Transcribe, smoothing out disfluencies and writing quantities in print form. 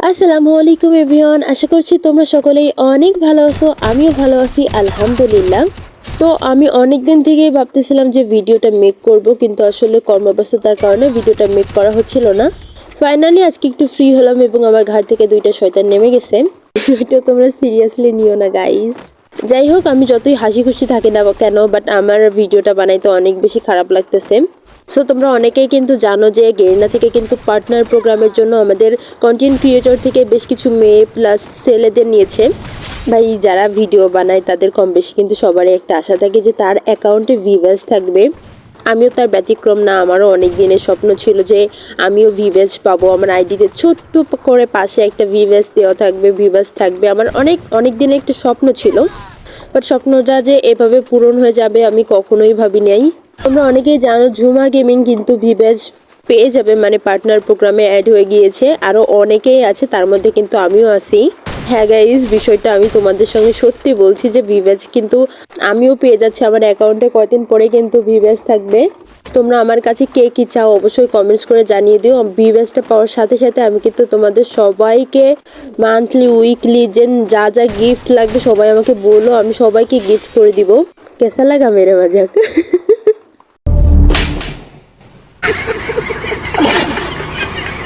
আসসালামু আলাইকুম এভরিওয়ান, আশা করছি তোমরা সকলেই অনেক ভালো আছো। আমিও ভালো আছি আলহামদুলিল্লাহ। তো আমি অনেক দিন থেকেই ভাবতেছিলাম যে ভিডিওটা মেক করব, কিন্তু আসলে কর্মব্যস্ততার কারণে ভিডিওটা মেক করা হচ্ছিল না। ফাইনালি আজকে একটু ফ্রি হলাম এবং আমার ঘাট থেকে দুইটা শয়তান নেমে গেছে। এটা তোমরা সিরিয়াসলি নিও না গাইস। যাই হোক, আমি যতই হাসি খুশি থাকি না কেন, বাট আমার ভিডিওটা বানাইতে অনেক বেশি খারাপ লাগতেছে। সো তোমরা অনেকেই কিন্তু জানো যে গেরিনা থেকে কিন্তু পার্টনার প্রোগ্রামের জন্য আমাদের কন্টেন্ট ক্রিয়েটর থেকে বেশ কিছু মেয়ে প্লাস ছেলেদের নিয়েছে। ভাই, যারা ভিডিও বানায় তাদের কম বেশি কিন্তু সবারই একটা আশা থাকে যে তার অ্যাকাউন্টে ভিউয়ার্স থাকবে। আমিও তার ব্যতিক্রম না, আমারও অনেক দিনের স্বপ্ন ছিল যে আমিও ভিউয়ার্স পাবো, আমার আইডিতে ছোট্ট করে পাশে একটা ভিউয়ার্স দেওয়া থাকবে, ভিউয়ার্স থাকবে। আমার অনেক অনেক দিনের একটা স্বপ্ন ছিল, বাট স্বপ্নটা যে এভাবে পূরণ হয়ে যাবে আমি কখনোই ভাবি নাই। তোমরা অনেকেই জানো ঝুমা গেমিং কিন্তু ভিভ্যাজ পেয়ে যাবে, মানে পার্টনার প্রোগ্রামে অ্যাড হয়ে গিয়েছে। আরও অনেকেই আছে, তার মধ্যে কিন্তু আমিও আছি। হ্যাঁ গাইজ, বিষয়টা আমি তোমাদের সঙ্গে সত্যি বলছি যে ভিভ্যাজ কিন্তু আমিও পেয়ে যাচ্ছি। আমার অ্যাকাউন্টে কয়দিন পরে কিন্তু ভিভ্যাজ থাকবে। তোমরা আমার কাছে কে কী চাও অবশ্যই কমেন্টস করে জানিয়ে দিও। ভিভ্যাজটা পাওয়ার সাথে সাথে আমি কিন্তু তোমাদের সবাইকে মান্থলি উইকলি যা যা গিফট লাগবে সবাই আমাকে বলো, আমি সবাইকে গিফট করে দিব। কেসা লাগা মেরে মজাক।